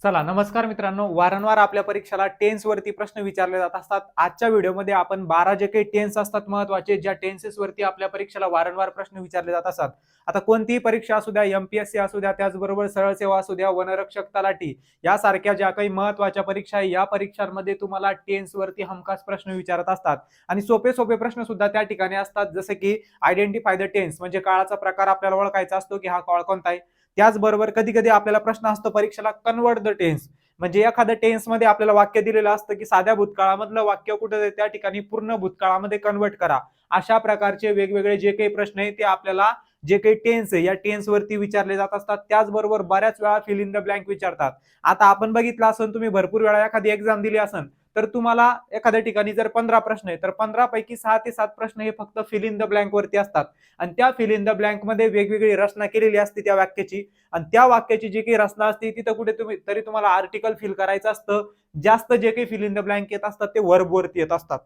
चला नमस्कार मित्रांनो, वारंवार आपल्या परीक्षेला टेन्स वरती प्रश्न विचारले जात असतात. आजच्या व्हिडिओमध्ये आपण 12 जे काही टेन्स असतात महत्त्वाचे, ज्या टेन्सेस वरती आपल्या परीक्षेला वारंवार प्रश्न विचारले जात असतात. आता कोणतीही परीक्षा असू द्या, एमपीएससी असू द्या, त्याचबरोबर सरळ सेवा असू द्या, वनरक्षक तलाठी यासारख्या ज्या काही महत्त्वाच्या परीक्षा आहे, या परीक्षांमध्ये तुम्हाला टेन्स वरती हमखास प्रश्न विचारत असतात. आणि सोपे सोपे प्रश्न सुद्धा त्या ठिकाणी असतात, जसे की आयडेंटिफाय द टेन्स, म्हणजे काळाचा प्रकार आपल्याला ओळखायचा असतो की हा काळ कोणता आहे. त्याचबरोबर कधी कधी आपल्याला प्रश्न असतो परीक्षेला कन्वर्ट द टेन्स, म्हणजे एखाद्या टेन्स मध्ये आपल्याला वाक्य दिलेलं असतं की साध्या भूतकाळामधलं वाक्य कुठे त्या ठिकाणी पूर्ण भूतकाळामध्ये कन्वर्ट करा. अशा प्रकारचे वेगवेगळे जे काही प्रश्न आहेत ते आपल्याला जे काही टेन्स आहे या टेन्स वरती विचारले जात असतात. त्याचबरोबर बऱ्याच वेळा फिल इन द ब्लँक विचारतात. आता आपण बघितलं असेल, तुम्ही भरपूर वेळा एखादी एक्झाम दिली असेल तर तुम्हाला एखाद्या ठिकाणी जर 15 प्रश्न आहे तर 15 पैकी 6 ते 7 प्रश्न हे फक्त फिल इन द ब्लँक वरती असतात. आणि त्या फिल इन द ब्लँक मध्ये वेगवेगळी रचना केलेली असते त्या वाक्याची, आणि त्या वाक्याची जी काही रचना असते तिथं कुठे तुम्हाला आर्टिकल फिल करायचं असतं. जास्त जे काही फिल इन द ब्लँक येत असतात ते वर्ब वरती येत असतात.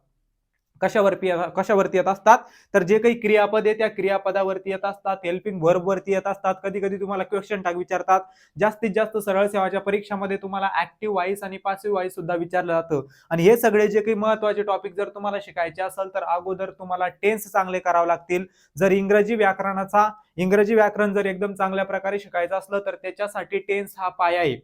कशावरती येत असतात, तर जे काही क्रियापद आहे त्या क्रियापदावरती येत असतात, हेल्पिंग वर्ब वरती येत असतात. कधी कधी तुम्हाला क्वेश्चन टाक विचारतात. जास्तीत जास्त सरळ सेवाच्या परीक्षामध्ये तुम्हाला ऍक्टिव्ह व्हॉइस आणि पासिव्ह व्हॉइस सुद्धा विचारलं जातं. आणि हे सगळे जे काही महत्त्वाचे टॉपिक जर तुम्हाला शिकायचे असेल तर अगोदर तुम्हाला टेन्स चांगले करावे लागतील. जर इंग्रजी व्याकरण जर एकदम चांगल्या प्रकारे शिकायचं असलं तर त्याच्यासाठी टेन्स हा पाया आहे.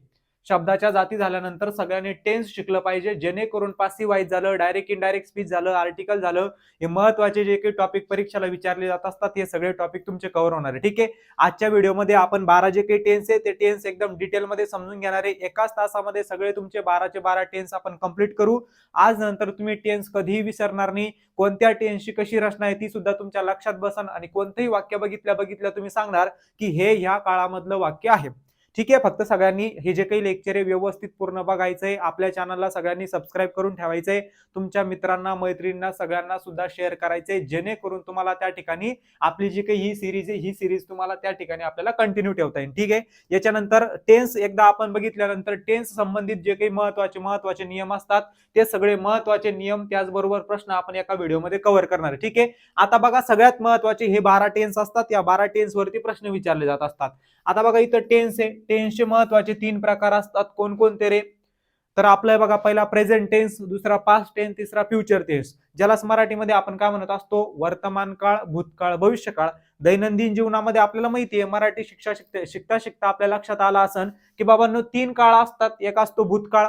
शब्दाच्या जाती झाल्यानंतर सगळ्यांनी टेन्स शिकलं पाहिजे, जेणेकरून पासिव्ह व्हॉइस झालं, डायरेक्ट इनडायरेक्ट स्पीच झालं, आर्टिकल झालं, हे महत्त्वाचे जे काही टॉपिक परीक्षेला विचारले जात असतात हे सगळे टॉपिक तुमचे कव्हर होणार आहे. ठीक आहे, आजच्या व्हिडिओमध्ये आपण 12 जे काही टेन्स आहे ते टेन्स एकदम डिटेलमध्ये समजून घेणार आहे. एकाच तासामध्ये सगळे तुमचे 12चे 12 टेन्स आपण कंप्लीट करू. आज नंतर तुम्ही टेन्स कधीही विसरणार नाही. कोणत्या टेन्सची कशी रचना आहे ती सुद्धा तुमच्या लक्षात बसन, आणि कोणतेही वाक्य बघितल्या तुम्ही सांगणार की हे ह्या काळामधलं वाक्य आहे. ठीक आहे, फक्त सगळ्यांनी हे जे काही लेक्चर आहे व्यवस्थित पूर्ण बघायचंय. आपल्या चॅनलला सगळ्यांनी सबस्क्राईब करून ठेवायचंय. तुमच्या मित्रांना, मैत्रिणींना सगळ्यांना सुद्धा शेअर करायचंय, जेणेकरून तुम्हाला त्या ठिकाणी आपली जी काही ही सिरीज आहे ही सिरीज तुम्हाला त्या ठिकाणी आपल्याला कंटिन्यू ठेवता येईल. ठीक आहे, याच्यानंतर टेन्स एकदा आपण बघितल्यानंतर टेन्स संबंधित जे काही महत्त्वाचे नियम असतात ते सगळे महत्त्वाचे नियम त्याचबरोबर प्रश्न आपण एका व्हिडिओमध्ये कव्हर करणार आहे. ठीक आहे, आता बघा सगळ्यात महत्त्वाचे हे 12 टेन्स असतात. या 12 टेन्स वरती प्रश्न विचारले जात असतात. आता बघा इथं टेन्स आहे. टेन्सचे महत्त्वाचे 3 प्रकार असतात. कोणकोणते रे? तर आपलं बघा, पहिला प्रेझेंट टेन्स, दुसरा पास्ट टेन्स, तिसरा फ्युचर टेन्स. ज्याला मराठीमध्ये आपण काय म्हणत असतो, वर्तमान काळ, भूतकाळ, भविष्यकाळ. दैनंदिन जीवनामध्ये आपल्याला माहिती आहे, मराठी शिकता शिकता आपल्या लक्षात आलं असन की बाबांनो 3 काळ असतात. एक असतो भूतकाळ,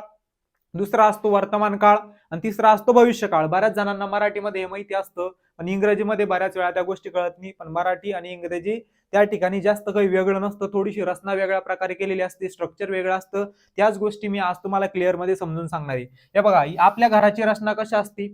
दुसरा असतो वर्तमान काळ, आणि तिसरा असतो भविष्यकाळ. बऱ्याच जणांना मराठीमध्ये हे माहिती असतं, पण इंग्रजीमध्ये बऱ्याच वेळा त्या गोष्टी कळत नाही. पण मराठी आणि इंग्रजी त्या ठिकाणी जास्त काही वेगळं नसतं, थोडीशी रचना वेगळ्या प्रकारे केलेली असते, स्ट्रक्चर वेगळं असतं. त्याच गोष्टी मी आज तुम्हाला क्लिअर मध्ये समजून सांगणार आहे. हे बघा, आपल्या घराची रचना कशी असते,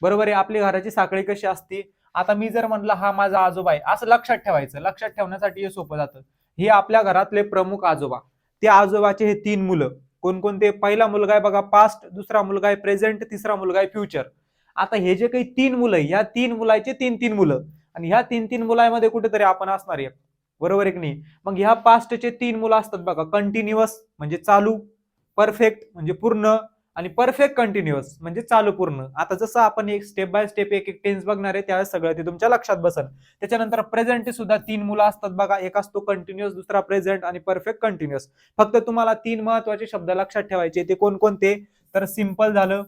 बरोबर आहे, आपली घराची साखळी कशी असते. आता मी जर म्हणलं हा माझा आजोबा आहे असं लक्षात ठेवायचं. लक्षात ठेवण्यासाठी हे सोपं जातं. हे आपल्या घरातले प्रमुख आजोबा, ते आजोबाचे हे 3 मुलं कोणकोणते. पहिला मुलगा आहे बघा पास्ट, दुसरा मुलगा आहे प्रेझेंट, तिसरा मुलगा आहे फ्युचर. आता हे जे काही 3 मुलं आहे, या 3 मुलाचे 3 मुलं, आणि ह्या 3 मुलांमध्ये कुठेतरी आपण असणार आहे, बरोबर आहे की नाही. मग ह्या पास्टचे 3 मुलं असतात बघा, कंटिन्युअस म्हणजे चालू, परफेक्ट म्हणजे पूर्ण, आणि परफेक्ट कंटिन्युअस म्हणजे चालू पूर्ण. आता जसं आपण एक स्टेप बाय स्टेप एक एक टेन्स बघणार आहे त्यावेळेस सगळं ते तुमच्या लक्षात बसल. त्याच्यानंतर प्रेझेंट सुद्धा 3 मुलं असतात बघा, एक असतो कंटिन्युअस, दुसरा प्रेझेंट, आणि परफेक्ट कंटिन्युअस. फक्त तुम्हाला 3 महत्वाचे शब्द लक्षात ठेवायचे. ते कोणकोणते, तर सिंपल झालं,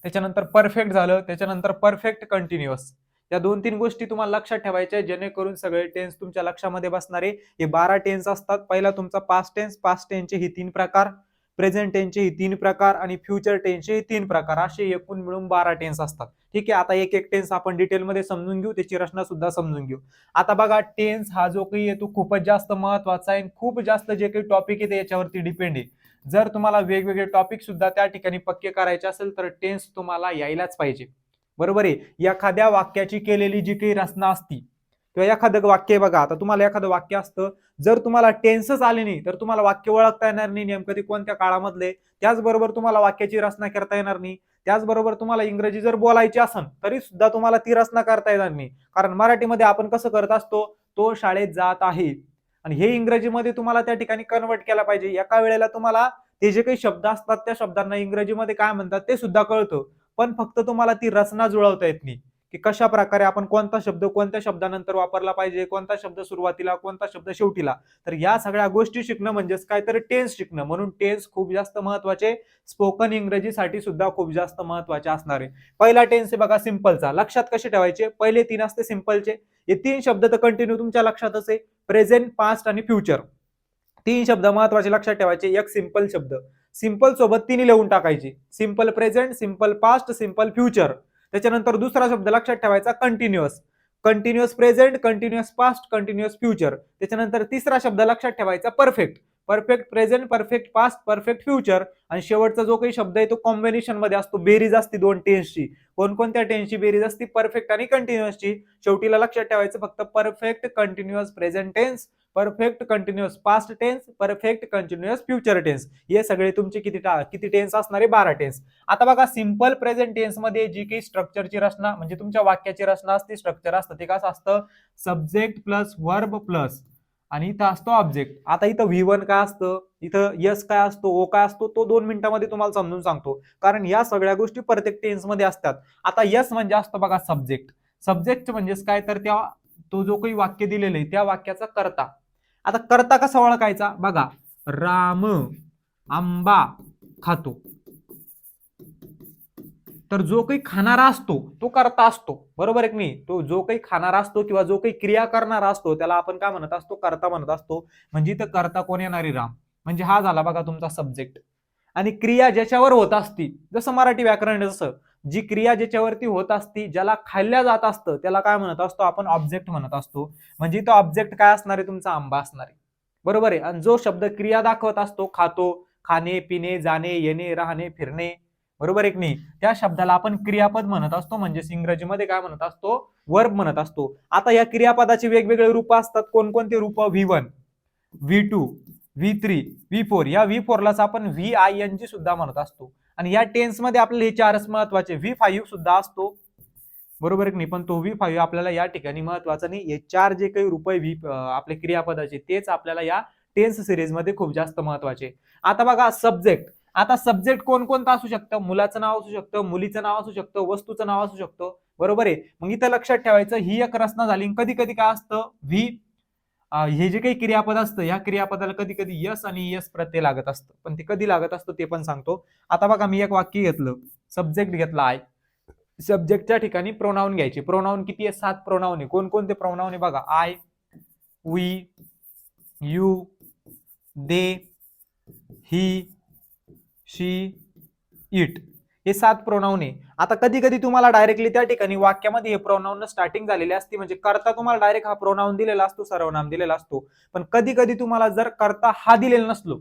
त्याच्यानंतर परफेक्ट झालं, त्याच्यानंतर परफेक्ट कंटिन्युअस. या 2-3 गोष्टी तुम्हाला लक्षात ठेवायच्या, जेणेकरून सगळे टेन्स तुमच्या लक्षामध्ये बसणारे. हे 12 टेन्स असतात. पहिला तुमचा पास्ट टेन्सचे हे 3 प्रकार, प्रेझेंट टेन्सचे हे 3 प्रकार, आणि फ्युचर टेन्सचे हे 3 प्रकार. असे एकूण मिळून 12 टेन्स असतात. ठीक आहे, आता एक एक टेन्स आपण डिटेलमध्ये समजून घेऊ, त्याची रचना सुद्धा समजून घेऊ. आता बघा, टेन्स हा जो काही आहे तो खूपच जास्त महत्वाचा आहे. खूप जास्त जे काही टॉपिक आहे याच्यावरती डिपेंड आहे. जर तुम्हाला वेगवेगळे टॉपिक सुद्धा त्या ठिकाणी पक्के करायचे असेल तर टेन्स तुम्हाला यायलाच पाहिजे, बरोबर आहे. एखाद्या वाक्याची केलेली जी काही रचना असती, किंवा एखादं वाक्य बघा, आता तुम्हाला एखादं वाक्य असतं, जर तुम्हाला टेन्सच आले नाही तर तुम्हाला वाक्य ओळखता येणार नाही नेमकं ते कोणत्या काळामधले. त्याचबरोबर तुम्हाला वाक्याची रचना करता येणार नाही. त्याचबरोबर तुम्हाला इंग्रजी जर बोलायची असेल तरी सुद्धा तुम्हाला ती रचना करता येणार नाही. कारण मराठीमध्ये आपण कसं करत असतो, तो शाळेत जात आहे, आणि हे इंग्रजीमध्ये तुम्हाला त्या ठिकाणी कन्वर्ट केला पाहिजे. एका वेळेला तुम्हाला ते जे काही शब्द असतात त्या शब्दांना इंग्रजीमध्ये काय म्हणतात ते सुद्धा कळतं, पण फक्त तुम्हाला ती रचना जुळवता येत नाही. की कशा प्रकारे आपण कोणता शब्द कोणत्या शब्दानंतर वापरला पाहिजे, कोणता शब्द सुरुवातीला, कोणता शब्द शेवटीला. तर या सगळ्या गोष्टी शिकणं म्हणजेच काय तर टेन्स शिकणं. म्हणून टेन्स खूप जास्त महत्वाचे, स्पोकन इंग्रजीसाठी सुद्धा खूप जास्त महत्वाचे असणार आहे. पहिला टेन्स आहे बघा सिंपलचा. लक्षात कसे ठेवायचे, पहिले 3 असते सिंपलचे. हे 3 शब्द तर कंटिन्यू तुमच्या लक्षातच आहे, प्रेझेंट, पास्ट आणि फ्युचर. 3 शब्द महत्वाचे लक्षात ठेवायचे. एक सिंपल शब्द, सिंपल सोबत 3 लिहून टाकायची, simple present, simple past, simple future. त्याच्यानंतर दुसरा शब्द लक्षात ठेवायचा continuous, continuous present, continuous past, continuous future. त्याच्यानंतर तिसरा शब्द लक्षात ठेवायचा perfect, perfect present, perfect past, perfect future. आणि शेवटचा जो काही शब्द आहे तो कॉम्बिनेशन मध्ये असतो, बेरीज असते दोन टेन्सची. कोणकोणत्या टेन्सची बेरीज असते, परफेक्ट आणि कंटिन्युअसची. शेवटीला लक्षात ठेवायचं फक्त perfect continuous present tense, perfect continuous past tense, perfect continuous future tense. हे सगळे तुमचे किती टेन्स असणारे, 12 टेन्स. आता बघा सिंपल प्रेझेंट टेन्स मध्ये जी काही स्ट्रक्चरची रचना म्हणजे तुमच्या वाक्याची रचना असते, स्ट्रक्चर असतं, ते कसं असतं, सब्जेक्ट प्लस वर्ब प्लस आणि इथं असतो ऑब्जेक्ट. आता इथं V1 काय असतं, इथं यस काय असतो, ओ काय असतो, तो 2 मिनिटांमध्ये तुम्हाला समजून सांगतो, कारण या सगळ्या गोष्टी प्रत्येक टेन्स मध्ये असतात. आता यस म्हणजे असतो बघा सब्जेक्ट. सब्जेक्ट म्हणजेच काय तर त्या तो जो काही वाक्य दिलेलं आहे त्या वाक्याचा कर्ता. आता कर्ता कसा ओळखायचा बघा, राम आंबा खातो. तर जो काही खाणारा असतो तो कर्ता असतो, बरोबर आहे की नाही. तो जो काही खाणारा असतो किंवा जो काही क्रिया करणारा असतो त्याला आपण काय म्हणत असतो, कर्ता म्हणत असतो. म्हणजे इथं कर्ता कोण येणारी, राम. म्हणजे हा झाला बघा तुमचा सब्जेक्ट. आणि क्रिया ज्याच्यावर होत असती, जसं मराठी व्याकरण जसं, जी क्रिया ज्याच्यावरती होत असती, ज्याला खाल्ल्या जात असतं त्याला काय म्हणत असतो आपण, ऑब्जेक्ट म्हणत असतो. म्हणजे तो ऑब्जेक्ट काय असणार आहे, तुमचा आंबा असणार आहे, बरोबर आहे. आणि जो शब्द क्रिया दाखवत असतो, खातो, खाणे, पिणे, जाणे, येणे, राहणे, फिरणे, बरोबर आहे की नाही, त्या शब्दाला आपण क्रियापद म्हणत असतो. म्हणजे इंग्रजीमध्ये काय म्हणत असतो, वर्ब म्हणत असतो. आता या क्रियापदाचे वेगवेगळे रूप असतात. कोणकोणते रूप, V1, V2, V3, V4. या V4 लाच आपण VING सुद्धा म्हणत असतो. आणि या टेन्स मध्ये आपल्याला हे चारच महत्वाचे, V5 सुद्धा असतो, बरोबर आहे की नाही. पण तो V5 आपल्याला या ठिकाणी महत्वाचा नाही. हे 4 जे काही रूप आहे आपले क्रियापदाचे तेच आपल्याला या टेन्स सिरीज मध्ये खूप जास्त महत्वाचे. आता बघा सब्जेक्ट. आता सब्जेक्ट कोणकोणतं असू शकतं, मुलाचं नाव असू शकतं, मुलीचं नाव असू शकतं, वस्तूचं नाव असू शकतं, बरोबर आहे. मग इथं लक्षात ठेवायचं, ही एक रचना झाली. कधी कधी काय असतं, हे जे काही क्रियापद असतं या क्रियापदाला कधी कधी यस आणि यस प्रत्यय लागत असतं, पण ते कधी लागत असतं ते पण सांगतो. आता बघा मी एक वाक्य घेतलं, सब्जेक्ट घेतला आय. सब्जेक्टच्या ठिकाणी प्रोनाउन घ्यायचे. प्रोनाउन किती आहे, 7 प्रोनाउन आहे. कोणकोणते प्रोनाउन आहे बघा, I, we, you, they, he, she, it. हे 7 प्रोनाउन आहे. आता कधी कधी तुम्हाला डायरेक्टली त्या ठिकाणी वाक्यामध्ये हे प्रोनाउन स्टार्टिंग झालेली असते, म्हणजे कर्ता तुम्हाला डायरेक्ट हा प्रोनाउन दिलेला असतो, सर्वनाम दिलेला असतो. पण कधी कधी तुम्हाला जर कर्ता हा दिलेला नसलो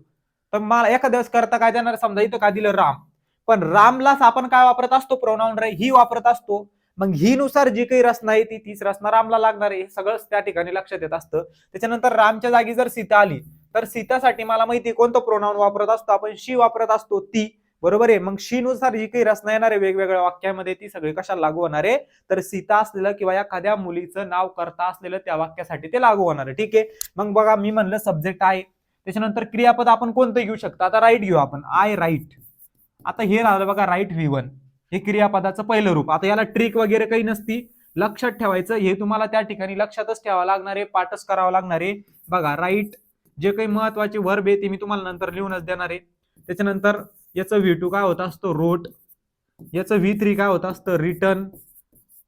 तर मला एखाद्या वेळेस कर्ता काय देणार, समजा इथं काय दिलं, राम. पण रामलाच आपण काय वापरत असतो, प्रोनाउन ही वापरत असतो. मग ही नुसार जी काही रचना आहे तीच रचना रामला लागणार आहे, सगळंच त्या ठिकाणी लक्षात येत असतं. त्याच्यानंतर रामच्या जागी जर सीता आली तर सीतासाठी मला माहिती कोणतं प्रोनाउन वापरत असतो आपण, शी वापरत असतो, ती, बरोबर आहे. मग शी नुसार जी काही रचना येणार आहे वेगवेगळ्या वाक्यामध्ये ती सगळी कशाला लागू होणार आहे, तर सीता असलेलं किंवा एखाद्या मुलीचं नाव कर्ता असलेलं त्या वाक्यासाठी ते लागू होणार आहे. ठीक आहे. मग बघा मी म्हणलं सब्जेक्ट आहे, त्याच्यानंतर क्रियापद आपण कोणतं घेऊ शकतो, आता राईट घेऊ आपण, आय राईट. आता हे राहिलं बघा राईट V1, हे क्रियापदाचं पहिलं रूप. आता याला ट्रिक वगैरे काही नसती, लक्षात ठेवायचं, हे तुम्हाला त्या ठिकाणी लक्षातच ठेवावं लागणार आहे, पाठच करावं लागणार आहे. बघा राईट, जे काही महत्वाचे वर्ब आहे ते मी तुम्हाला नंतर लिहूनच देणार आहे. त्याच्यानंतर याचं V2 काय होत असतं, रोट. याचं V3 काय होत असतं, रिटर्न.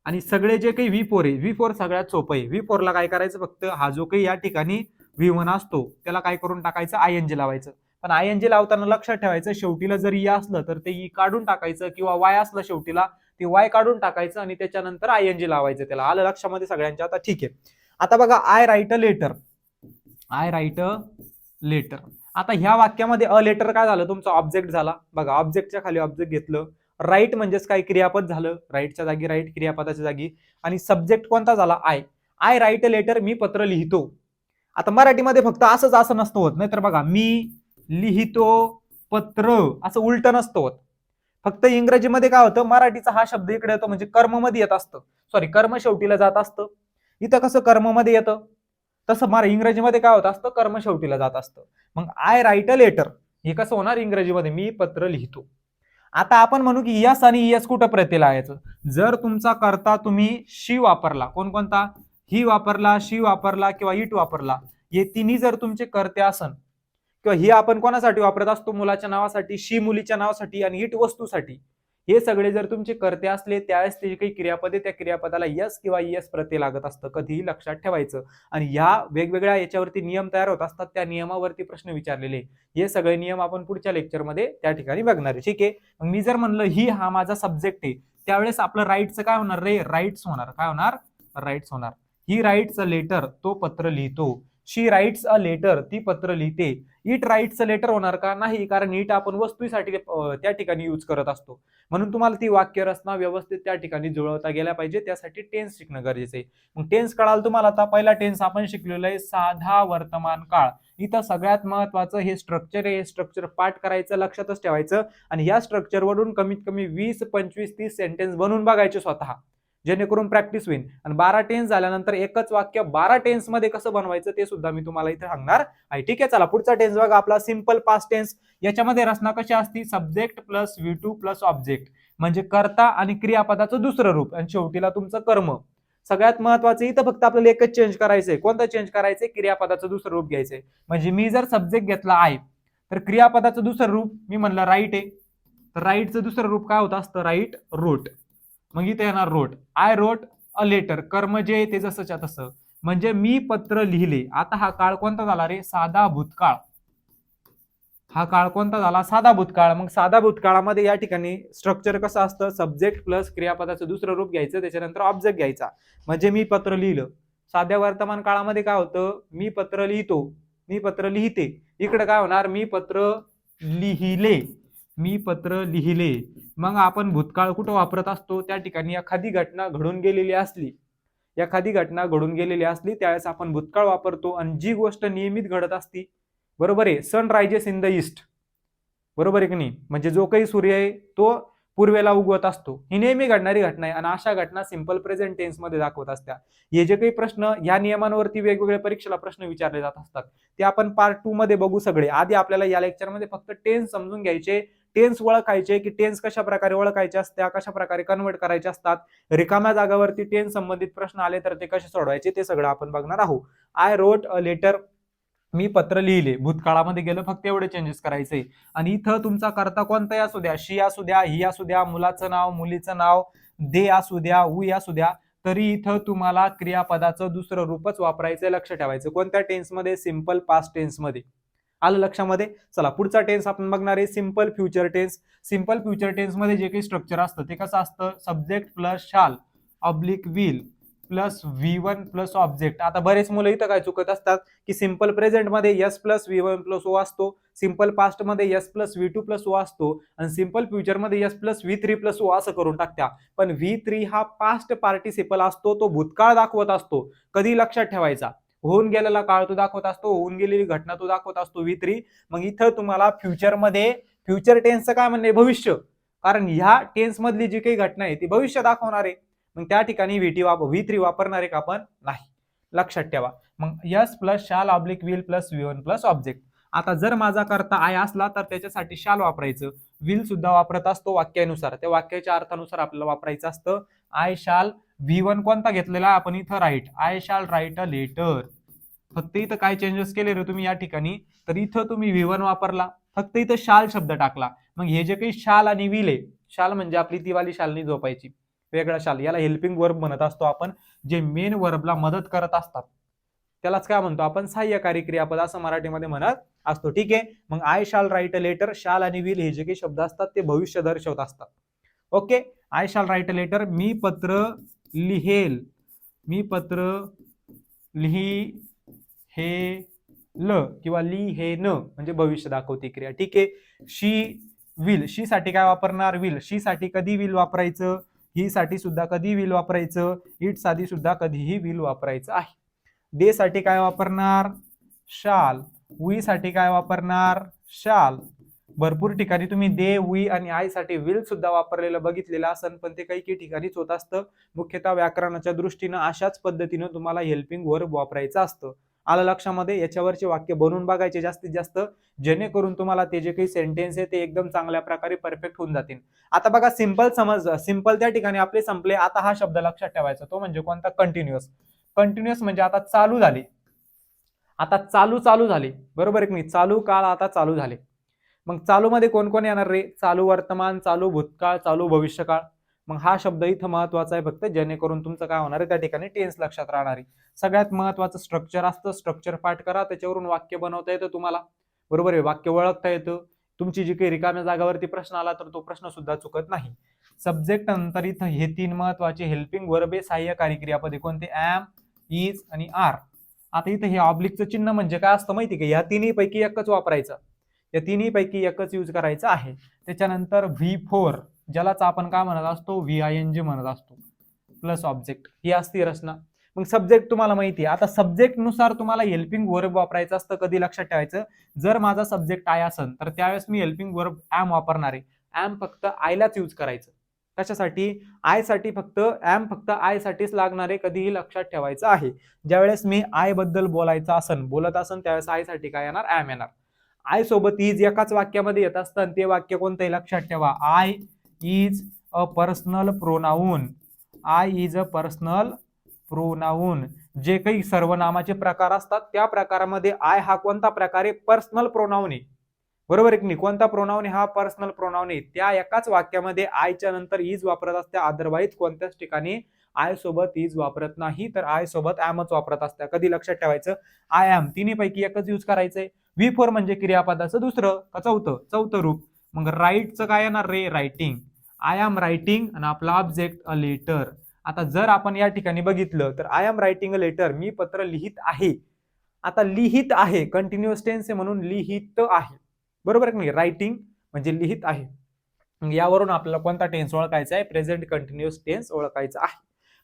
आणि सगळे जे काही V4 आहे, V4 सगळ्यात सोपं आहे. V4 ला काय करायचं, फक्त हा जो काही या ठिकाणी V1 असतो त्याला काय करून टाकायचं, ING लावायचं. पण ING लावताना लक्षात ठेवायचं, शेवटीला जर ई असलं तर ते ई काढून टाकायचं, किंवा वाय असलं शेवटीला ते वाय काढून टाकायचं आणि त्याच्यानंतर ING लावायचं त्याला. आलं लक्षामध्ये सगळ्यांच्या. आता ठीक आहे. आता बघा I write a letter, I write a letter. आता ह्या वाक्यामध्ये अ लेटर काय झालं, तुमचा ऑब्जेक्ट झाला. बघा ऑब्जेक्टच्या खाली ऑब्जेक्ट घेतलं, राईट म्हणजेच काय, क्रियापद झालं, राईटच्या जागी राईट, क्रियापदाच्या जागी. आणि सब्जेक्ट कोणता झाला, I. I write a letter, मी पत्र लिहितो. आता मराठीमध्ये फक्त असं नसतं होत, नाही तर बघा मी लिहितो पत्र असं उलट नसतं होत. फक्त इंग्रजीमध्ये काय होतं, मराठीचा हा शब्द इकडे येतो म्हणजे कर्म मध्ये येत असतं, सॉरी कर्म शेवटीला जात असतं. इथं कसं कर्म मध्ये येतं, तसं इंग्रजीमध्ये काय होत असतं, कर्म शेवटीला जात असतं. मग आय राईट अ लेटर हे कसं होणार इंग्रजीमध्ये, मी पत्र लिहितो. आता आपण म्हणू की यस आणि यस कुठं प्रत्यय लावायचं. जर तुमचा करता तुम्ही शी वापरला, कोणकोणता, ही वापरला, शी वापरला किंवा इट वापरला, हे तिन्ही जर तुमचे कर्ते असन, किंवा ही आपण कोणासाठी वापरत असतो, मुलाच्या नावासाठी, शी मुलीच्या नावासाठी आणि इट वस्तूसाठी, हे सगळे जर तुमचे कर्ते असले त्यावेळेस ते काही क्रियापदे, त्या क्रियापदाला यस किंवा यस प्रत्यय लागत असतं, कधीही लक्षात ठेवायचं. आणि ह्या वेगवेगळ्या याच्यावरती नियम तयार होत असतात, त्या नियमावरती प्रश्न विचारलेले, हे सगळे नियम आपण पुढच्या लेक्चरमध्ये त्या ठिकाणी बघणार आहे. ठीक आहे. मग मी जर म्हणलं ही हा माझा सब्जेक्ट आहे, त्यावेळेस आपलं राईटचं काय होणार रे, राईट्स होणार. काय होणार, राईट्स होणार. ही राईट्स अ लेटर, तो पत्र लिहितो. शी राईट्स अ लेटर, ती पत्र लिहिते. इट राईट्स अ लेटर होणार का, नाही, कारण इट आपण वस्तूसाठी त्या ठिकाणी यूज करत असतो. म्हणून तुम्हाला ती वाक्य रचना व्यवस्थित त्या ठिकाणी जुळवता गेल्या पाहिजे, त्यासाठी टेन्स शिकणं गरजेचं आहे. मग टेन्स कळाल तुम्हाला. आता पहिला टेन्स आपण शिकलेलो आहे साधा वर्तमान काळ. इथं सगळ्यात महत्वाचं हे स्ट्रक्चर आहे, हे स्ट्रक्चर पाठ करायचं, लक्षातच ठेवायचं. आणि या स्ट्रक्चरवरून कमीत कमी 20, 25, 30 सेंटेन्स बनवून बघायचे स्वतः, जेणेकरून प्रॅक्टिस होईल. आणि 12 टेन्स झाल्यानंतर एकच वाक्य 12 टेन्स मध्ये कसं बनवायचं ते सुद्धा मी तुम्हाला इथे सांगणार आहे. ठीक आहे. चला पुढचा टेन्स बघा आपला सिंपल पास्ट टेन्स. याच्यामध्ये रचना कशी असती, subject plus V2 plus object, म्हणजे कर्ता आणि क्रियापदाचं दुसरं रूप आणि शेवटीला तुमचं कर्म. सगळ्यात महत्वाचं इथं फक्त आपल्याला एकच चेंज करायचंय. कोणतं चेंज करायचंय, क्रियापदाचं दुसरं रूप घ्यायचंय. म्हणजे मी जर सब्जेक्ट घेतला आय, तर क्रियापदाचं दुसरं रूप मी म्हणलं राईट आहे, तर राईटचं दुसरं रूप काय होत असतं, राईट रोट. मग इथे येणार रोट. आय रोट अ लेटर, कर्म जे ते जसंच्या तसं, म्हणजे मी पत्र लिहिले. आता हा काळ कोणता झाला रे, साधा भूतकाळ. हा काळ कोणता झाला, साधा भूतकाळ. मग साधा भूतकाळामध्ये या ठिकाणी स्ट्रक्चर कसं असतं, सब्जेक्ट प्लस क्रियापदाचं दुसरं रूप घ्यायचं, त्याच्यानंतर ऑब्जेक्ट घ्यायचा. म्हणजे मी पत्र लिहिलं. साध्या वर्तमान काळामध्ये काय होतं, मी पत्र लिहितो, मी पत्र लिहिते. इकडे काय होणार, मी पत्र लिहिले, मी पत्र लिहिले. मग आपण भूतकाळ कुठं वापरत असतो, त्या ठिकाणी एखादी घटना घडून गेलेली असली, एखादी घटना घडून गेलेली असली त्यावेळेस आपण भूतकाळ वापरतो. आणि जी गोष्ट नियमित घडत असती, बरोबर आहे, सन रायजेस इन द ईस्ट, बरोबर आहे की नाही, म्हणजे जो काही सूर्य आहे तो पूर्वेला उगवत असतो, ही नेहमी घडणारी घटना आहे. आणि अशा घटना सिंपल प्रेझेंट टेन्स मध्ये दाखवत असतात. हे जे काही प्रश्न या नियमांवरती वेगवेगळ्या परीक्षेला प्रश्न विचारले जात असतात, ते आपण पार्ट 2 मध्ये बघू सगळे. आधी आपल्याला या लेक्चरमध्ये फक्त टेन्स समजून घ्यायचे, टेन्स ओळखायचे, की टेन्स कशा प्रकारे ओळखायचे असतात, कशा प्रकारे कन्वर्ट करायचे असतात, रिकाम्या जागावरती टेन्स संबंधित प्रश्न आले तर ते कसे सोडवायचे ते सगळं आपण बघणार आहोत. आय रोट अ लेटर, मी पत्र लिहिले, भूतकाळामध्ये गेलं, फक्त एवढे चेंजेस करायचे. आणि इथं तुमचा करता कोणताही असू द्या, शी असू द्या, ही असू द्या, मुलाचं नाव, मुलीचं नाव, दे असू द्या, वी असू द्या, तरी इथं तुम्हाला क्रियापदाचं दुसरं रूपच वापरायचं, लक्ष ठेवायचं. कोणत्या टेन्समध्ये, सिंपल पास्ट टेन्समध्ये. आलं लक्षामध्ये. चला पुढचा टेन्स आपण बघणार आहे simple future tense. Simple future tense मध्ये जे काही स्ट्रक्चर असतं ते कसं असतं, subject plus shall oblique will plus V1 plus object. आता बरेच मुलं इथं काय चुकत असतात, की सिंपल प्रेझेंट मध्ये S plus V1 plus O असतो, सिंपल पास्ट मध्ये S plus V2 plus O असतो, आणि सिंपल फ्युचर मध्ये S plus V3 plus O असं करून टाकत्या. पण V3 हा पास्ट पार्टिसिपल असतो, तो भूतकाळ दाखवत असतो. कधी लक्षात ठेवायचा, होऊन गेलेला काळ तो दाखवत असतो, होऊन गेलेली घटना तो दाखवत असतो V3. मग इथं तुम्हाला फ्युचर मध्ये, फ्युचर टेन्सचं काय म्हणणे, भविष्य, कारण ह्या टेन्स मधली जी काही घटना आहे ती भविष्य दाखवणार आहे. मग त्या ठिकाणी V3 वापरणार आहे का आपण, नाही, लक्षात ठेवा. मग yes plus shall oblique will plus V1 plus object. आता जर माझा करता आय असला तर त्याच्यासाठी शाल वापरायचं, विल सुद्धा वापरत असतो वाक्यानुसार, त्या वाक्याच्या अर्थानुसार आपल्याला वापरायचं असतं. आय शाल, V1 कोणता घेतलेला आपण इथं राईट, आय शाल राईट अ लेटर. फक्त इथं काय चेंजेस केले रे तुम्ही या ठिकाणी, तर इथं तुम्ही V1 वापरला, फक्त इथं शाल शब्द टाकला. मग हे जे काही शाल आणि विल आहे, शाल म्हणजे आपली तीवाली शालनी झोपायची, वेगळा शाल, याला हेल्पिंग वर्ब म्हणत असतो आपण, जे मेन वर्बला मदत करत असतात त्यालाच काय म्हणतो आपण, सहाय्यकारी क्रियापद असं मराठीमध्ये म्हणत असतो. ठीक आहे. मग आय शाल राईट अ लेटर, शाल आणि विल हे जे काही शब्द असतात ते भविष्य दर्शवत असतात. ओके. आय शाल राईट अ लेटर, मी पत्र लिहेल, मी पत्र लिही हे ल किंवा ली हे न, म्हणजे भविष्य दाखवते क्रिया. ठीक आहे. शी विल, शी साठी काय वापरणार, विल. शी साठी कधी विल वापरायचं, ही साठी सुद्धा कधी विल वापरायचं, इट साठी सुद्धा कधीही विल वापरायचं आहे. दे साठी काय वापरणार, शाल. वी साठी काय वापरणार, शाल. भरपूर ठिकाणी तुम्ही दे, वी आणि आय साठी विल सुद्धा वापरलेलं बघितलेलं असेल, पण ते काही ठिकाणीच होत असतं. मुख्यतः व्याकरणाच्या दृष्टीनं अशाच पद्धतीनं तुम्हाला हेल्पिंग वर्ब वापरायचं असतं. आलं लक्षामध्ये? याच्यावरचे वाक्य बनवून बघायचे जास्तीत जास्त, जेणेकरून तुम्हाला ते जे काही सेंटेन्स आहे ते एकदम चांगल्या प्रकारे परफेक्ट होऊन जातील. आता बघा सिंपल समज, सिंपल त्या ठिकाणी आपले संपले. आता हा शब्द लक्षात ठेवायचा, तो म्हणजे कोणता? कंटिन्युअस. कंटिन्युअस म्हणजे आता चालू झाले, आता चालू झाले, बरोबर आहे की नाही? चालू काळ आता चालू झाले. मग चालू मध्ये कोण कोण येणार रे? चालू वर्तमान, चालू भूतकाळ, चालू भविष्यकाळ. मग हा शब्द इथं महत्वाचा आहे फक्त, जेणेकरून तुमचं काय होणार आहे त्या ठिकाणी टेन्स लक्षात राहणार आहे. सगळ्यात महत्वाचं स्ट्रक्चर असतं, स्ट्रक्चर पाठ करा, त्याच्यावरून वाक्य बनवता येतं तुम्हाला, बरोबर आहे? वाक्य ओळखता येतं. तुमची जी काही रिकाम्या जागावरती प्रश्न आला तर तो प्रश्न सुद्धा चुकत नाही. सब्जेक्ट नंतर इथं हे 3 महत्वाचे हेल्पिंग वर्ब आहे, सहाय्यकारी क्रियापदे कोणते? एम, इज आणि आर. आता इथं हे ऑब्लिकचं चिन्ह म्हणजे काय असतं माहिती का? या तिन्ही पैकी एकच वापरायचं, या तिन्ही पैकी एकच यूज करायचं आहे. त्याच्यानंतर V4 ज्यालाच आपण काय म्हणत असतो? VING म्हणत असतो, प्लस ऑब्जेक्ट, ही असती रचना. मग सब्जेक्ट तुम्हाला माहिती आहे. आता सब्जेक्ट नुसार तुम्हाला हेल्पिंग वर्ब वापरायचं असतं. कधी लक्षात ठेवायचं? जर माझा सब्जेक्ट आय असेल तर त्यावेळेस मी हेल्पिंग वर्ब एम वापरणार आहे. एम फक्त आयलाच यूज करायचं. कशासाठी? आय साठी फक्त, एम फक्त आय साठीच लागणार आहे, कधीही लक्षात ठेवायचं आहे. ज्यावेळेस मी आय बद्दल बोलायचं असन, बोलत असन, त्यावेळेस आय साठी काय येणार? एम येणार. आय सोबत इज एकाच वाक्यामध्ये येत असतं, ते वाक्य कोणतंही लक्षात ठेवा. I is a personal pronoun. I is a personal pronoun. जे काही सर्वनामाचे प्रकार असतात त्या प्रकारामध्ये आय हा कोणता प्रकार आहे? पर्सनल प्रोनाऊन आहे, बरोबर आहे की नाही? कोणता प्रोनाऊन आहे? हा पर्सनल प्रोनाऊन आहे. त्या एकाच वाक्यामध्ये आयच्या नंतर इज वापरत असते, अदरवाईज कोणत्याच ठिकाणी आय सोबत इज वापरत नाही, तर आय सोबत एमच वापरत असते. कधी लक्षात ठेवायचं? आय एम, तिन्ही पैकी एकच यूज करायचंय. V4 म्हणजे क्रियापदाचं दुसरं का चौथं रूप. मग राईटचं काय येणार रे? रायटिंग. आय एम रायटिंग आणि आपला ऑब्जेक्ट अ लेटर. आता जर आपण या ठिकाणी बघितलं तर I am writing a letter, मी पत्र लिहित आहे. आता लिहित आहे कंटिन्युअस टेन्स आहे म्हणून लिहित आहे, बरोबर आहे की नाही? रायटिंग म्हणजे लिहित आहे. यावरून आपल्याला कोणता टेन्स ओळखायचा आहे? प्रेझेंट कंटिन्युअस टेन्स ओळखायचा आहे.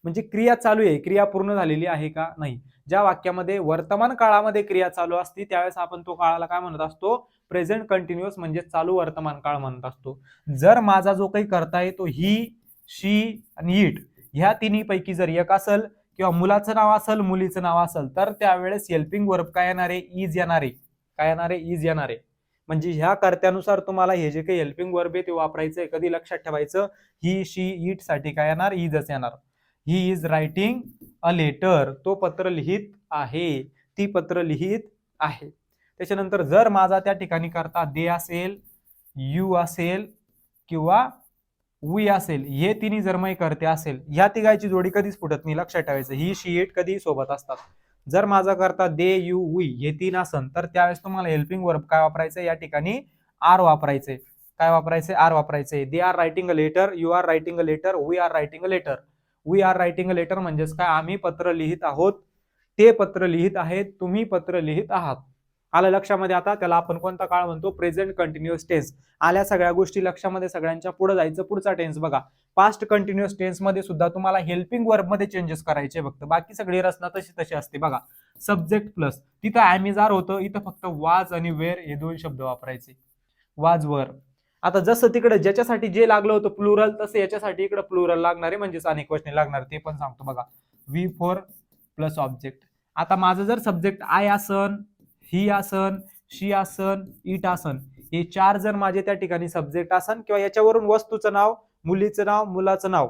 म्हणजे क्रिया चालू आहे, क्रिया पूर्ण झालेली आहे का? नाही. ज्या वाक्यामध्ये वर्तमान काळामध्ये क्रिया चालू असते त्यावेळेस आपण तो काळाला काय म्हणत असतो? प्रेझेंट कंटिन्युअस म्हणजे चालू वर्तमान काळ म्हणत असतो. जर माझा जो काही करता आहे तो ही, शी आणि इट ह्या तिन्ही पैकी जर एक असेल किंवा मुलाचं नाव असेल, मुलीचं नाव असेल, तर त्यावेळेस हेल्पिंग वर्ब काय येणार आहे? इज येणार आहे. काय येणार आहे? इज येणार आहे. म्हणजे ह्या कर्त्यानुसार तुम्हाला हे जे काही हेल्पिंग वर्ब आहे ते वापरायचंय. कधी लक्षात ठेवायचं? ही, शी, इट साठी काय येणार? इजच येणार. He is writing a letter, तो पत्र लिहित आहे, ती पत्र लिहित आहे. त्याच्यानंतर जर माझा त्या ठिकाणी करता दे असेल, यू असेल किंवा वी असेल, हे तिन्ही जर मै करते असेल, ह्या तिघांची जोडी कधीच फुटत नाही, लक्षात ठेवायचं. ही, शी, इट कधी सोबत असतात. जर माझा करता दे, यू, वी हे तीन असन तर त्यावेळेस तुम्हाला हेल्पिंग वर्ब काय वापरायचं? या ठिकाणी आर वापरायचे. काय वापरायचे? आर वापरायचे. They are writing a letter, you are writing a letter, we are writing a letter. We are writing a letter म्हणजेच काय? आम्ही पत्र लिहित आहोत, ते पत्र लिहित आहेत, तुम्ही पत्र लिहित आहात. आलं लक्षामध्ये? आता त्याला आपण कोणता काळ म्हणतो? Present continuous tense. आल्या सगळ्या गोष्टी लक्षामध्ये, सगळ्यांच्या पुढे जायचं. पुढचा टेन्स बघा. पास्ट कंटिन्युअस टेन्स मध्ये सुद्धा तुम्हाला हेल्पिंग वर्ब मध्ये चेंजेस करायचे फक्त, बाकी सगळी रचना तशी असते. बघा, सब्जेक्ट प्लस, तिथं ॲमिजार होतं, इथं फक्त वाज आणि वेअर हे दोन शब्द वापरायचे. वाज, वर. आता जसं तिकडे ज्याच्यासाठी जे लागलं होतं प्लुरल, तसं याच्यासाठी इकडे प्लुरल लागणार आहे, म्हणजेच अनेक वचने लागणार, ते पण सांगतो बघा. V4 plus object. आता माझं जर सब्जेक्ट आय असन, ही असन, शी असन, इट असन, हे चार जर माझे त्या ठिकाणी सब्जेक्ट असन किंवा याच्यावरून वस्तूचं नाव, मुलीचं नाव, मुलाचं नाव,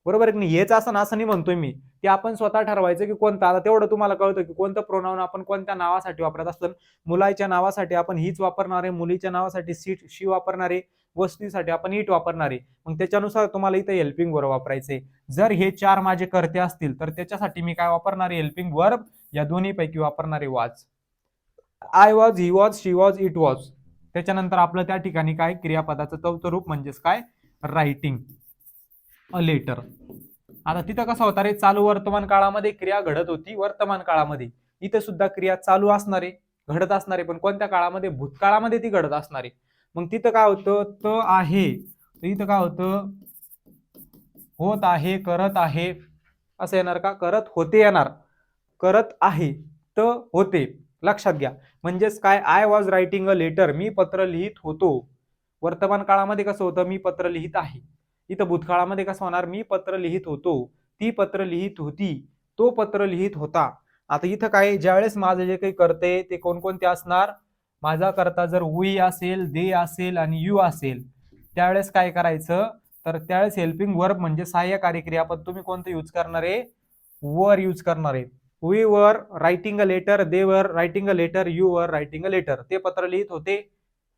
बरोबर आहे की नाही? हेच असं नाही म्हणतोय मी, ते आपण स्वतः ठरवायचं की कोणतं. आता तेवढं तुम्हाला कळतं की कोणतं प्रोनाउन आपण कोणत्या नावासाठी वापरत असतं. मुलाच्या नावासाठी आपण हीच वापरणार आहे, मुलीच्या नावासाठी शी वापरणार आहे, वस्तूसाठी आपण इट वापरणार आहे. मग त्याच्यानुसार तुम्हाला इथे हेल्पिंग वर्ब वापरायचे. जर हे चार माझे कर्ते असतील तर त्याच्यासाठी मी काय वापरणार आहे? Helping verb. या दोन्ही पैकी वापरणार आहे वाज. I was, he was, she was, it was. त्याच्यानंतर आपलं त्या ठिकाणी काय? क्रियापदाचं चौथं रूप म्हणजेच काय? Writing a letter. आता तिथं कसं होतं रे? चालू वर्तमान काळामध्ये क्रिया घडत होती, वर्तमान काळामध्ये. इथे सुद्धा क्रिया चालू असणारे, घडत असणारे, पण कोणत्या काळामध्ये? भूतकाळामध्ये ती घडत असणारे. मग तिथं काय होतं? त आहे, इथं काय होतं? होत आहे, करत आहे असं येणार का? करत होते येणार. करत आहे, त होते. लक्षात घ्या. म्हणजेच काय? I was writing a letter, मी पत्र लिहित होतो. वर्तमान काळामध्ये कसं होतं? मी पत्र लिहित आहे. इथं भूतकाळामध्ये कसं होणार? मी पत्र लिहित होतो, ती पत्र लिहित होती, तो पत्र लिहित होता. आता इथं काय, ज्यावेळेस माझं जे काही करते ते कोणकोणते असणार, माझा करता जर वी असेल, दे असेल आणि यू असेल, त्यावेळेस काय करायचं, तर त्यावेळेस हेल्पिंग वर्ब म्हणजे सहाय्यकारी क्रियापद तुम्ही कोणतं यूज करणार आहे, वर यूज करणार आहे. We were writing a letter, they were writing a letter, you were writing a letter. ते पत्र लिहित होते,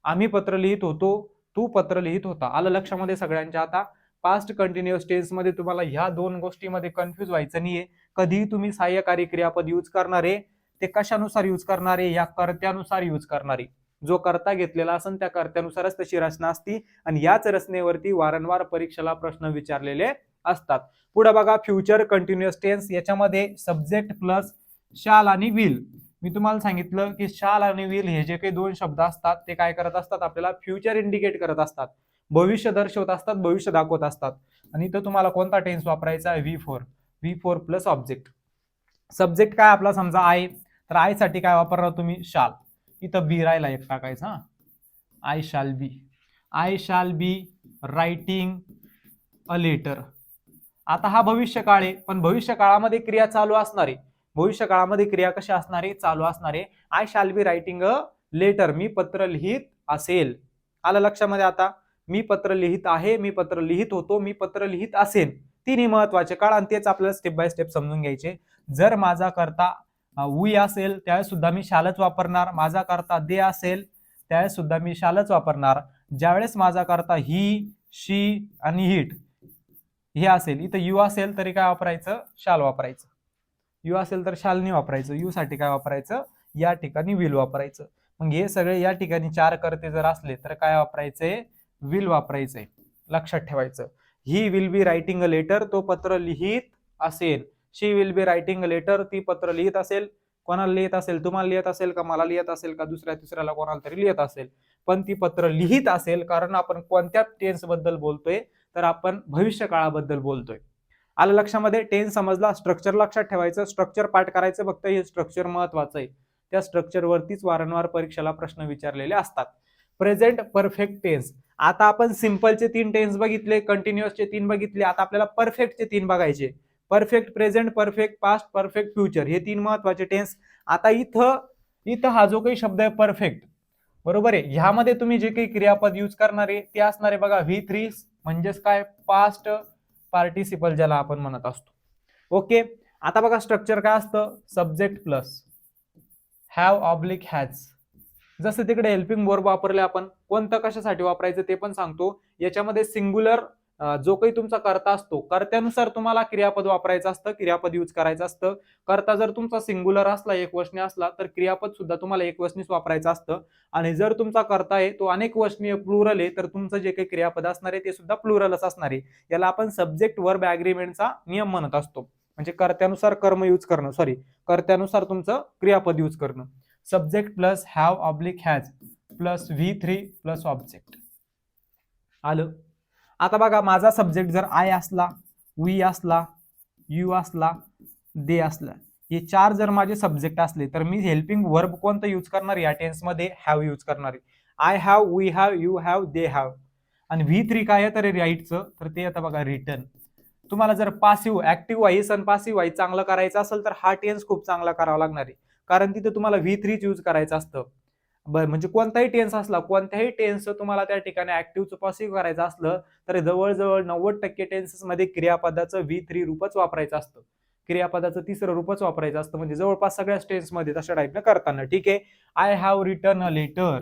आम्ही पत्र लिहित होतो, तू पत्र लिहित होता. आलं लक्षामध्ये सगळ्यांच्या. आता पास्ट कंटिन्युअस टेन्स मध्ये तुम्हाला ह्या दोन गोष्टीमध्ये कन्फ्युज व्हायचं नाहीये. कधी तुम्ही सहाय्यकारी क्रियापद यूज करणार आहे, ते कशानुसार यूज करणार आहे, या कर्त्यानुसार यूज करणार आहे. जो कर्ता घेतलेला असेल त्या कर्त्यानुसारच तशी रचना असती आणि याच रचनेवरती वारंवार परीक्षेला प्रश्न विचारलेले असतात. पुढे बघा, फ्युचर कंटिन्युअस टेन्स, याच्यामध्ये सब्जेक्ट प्लस शाल आणि विल. मी तुम्हाला सांगितलं की शाल आणि विल हे जे काही दोन शब्द असतात ते काय करत असतात, आपल्याला फ्युचर इंडिकेट करत असतात, भविष्य दर्शवत असतात, भविष्य दाखवत असतात. आणि इथं तुम्हाला कोणता टेन्स वापरायचा आहे, V4 प्लस ऑब्जेक्ट. सब्जेक्ट काय आपला समजा आहे, तर आय साठी काय वापरणार तुम्ही, शाल. इथं बी राहिला एक टाकायचा, I shall be writing a letter. आता हा भविष्य काळ आहे, पण भविष्य काळामध्ये क्रिया चालू असणार आहे. भविष्य काळामध्ये क्रिया कशी असणार आहे, चालू असणार आहे. I shall be writing a letter, मी पत्र लिहित असेल. आलं लक्षामध्ये. आता मी पत्र लिहित आहे, मी पत्र लिहित होतो, मी पत्र लिहित असेल. तिन्ही महत्वाचे काळ आणि तेच आपल्याला स्टेप बाय स्टेप समजून घ्यायचे. जर माझा करता वी असेल त्यावेळेस सुद्धा मी शालच वापरणार, माझा करता दे असेल त्यावेळेस सुद्धा मी शालच वापरणार. ज्यावेळेस माझा करता ही, शी आणि हिट हे असेल, इथं यू असेल तरी काय वापरायचं, शाल वापरायचं. यू असेल तर शाल नाही वापरायचं, यू साठी काय वापरायचं, या ठिकाणी विल वापरायचं. मग हे सगळे या ठिकाणी चार करते जर असले तर काय वापरायचंय, विल वापरायचंय. लक्षात ठेवायचं. He will be writing a letter, तो पत्र लिहित असेल. She will be writing a letter, ती पत्र लिहित असेल. कोणाला लिहित असेल, तुम्हाला लिहित असेल का, मला लिहित असेल का, दुसऱ्या तिसऱ्याला कोणाला तरी लिहित असेल, पण ती पत्र लिहित असेल. कारण आपण कोणत्या टेन्स बद्दल बोलतोय, तर आपण भविष्य काळाबद्दल बोलतोय. आलं लक्षामध्ये. टेन्स समजला. स्ट्रक्चर लक्षात ठेवायचं, स्ट्रक्चर पाठ करायचं, फक्त हे स्ट्रक्चर महत्वाचं आहे. त्या स्ट्रक्चरवरतीच वारंवार परीक्षेला प्रश्न विचारलेले असतात. Present perfect tense. आता आपण सिंपलचे 3 टेन्स बघितले, कंटिन्युअसचे 3 बघितले, आता आपल्याला परफेक्टचे 3 बघायचे. Perfect present, perfect past, perfect future, हे 3 महत्वाचे टेन्स. आता इथं हा जो काही शब्द आहे परफेक्ट, बरोबर आहे, ह्यामध्ये तुम्ही जे काही क्रियापद यूज करणार आहे ते असणार आहे बघा V3, म्हणजेच काय, पास्ट पार्टिसिपल ज्याला आपण म्हणत असतो. ओके. आता बघा स्ट्रक्चर काय असतं, subject plus have oblique has. जसं तिकडे हेल्पिंग वर्ब वापरले आपण, कोणतं कशासाठी वापरायचं ते पण सांगतो. याच्यामध्ये सिंग्युलर जो काही तुमचा कर्ता असतो, कर्त्यानुसार तुम्हाला क्रियापद वापरायचं असतं, क्रियापद यूज करायचं असतं. कर्ता जर तुमचा सिंग्युलर असला, एकवचनी असला, तर क्रियापद सुद्धा तुम्हाला एकवचनीच वापरायचं असतं. आणि जर तुमचा कर्ता आहे तो अनेक वचनीय प्लुरल आहे, तर तुमचं जे काही क्रियापद असणार आहे ते सुद्धा प्लुरलच असणार आहे. याला आपण सब्जेक्ट वर्ब ॲग्रीमेंटचा नियम म्हणत असतो. म्हणजे कर्त्यानुसार कर्म यूज करणं, कर्त्यानुसार तुमचं क्रियापद यूज करणं. Subject plus have oblique has plus V3 plus object. आलं. आता बघा, माझा सब्जेक्ट जर आय असला, वी असला, यू असला, दे असला, हे 4 जर माझे सब्जेक्ट असले, तर मी हेल्पिंग वर्ब कोणतं यूज करणार, या टेन्स मध्ये हॅव यूज करणार आहे. I have, we have, you have, they have. आणि V3 काय आहे, तर राईटचं, तर ते आता बघा रिटर्न. तुम्हाला जर पासिव्ह ऍक्टिव्ह व्हाईस आणि पासिव्ह व्हाईस चांगलं करायचं असेल तर हा टेन्स खूप चांगला करावा लागणार आहे. कारण तिथे तुम्हाला V3 यूज करायचं असतं. म्हणजे कोणताही टेन्स असला, कोणत्याही टेन्स तुम्हाला त्या ठिकाणी ऍक्टिव्हचं पॉसिव्ह करायचं असलं तर जवळजवळ 90% टेन्सेस मध्ये क्रियापदाचं V3 रूपच वापरायचं असतं, क्रियापदाचं तिसरं रूपच वापरायचं असतं. म्हणजे जवळपास सगळ्याच टेन्स मध्ये तशा टाईपनं करताना. ठीक आहे. I have written a letter.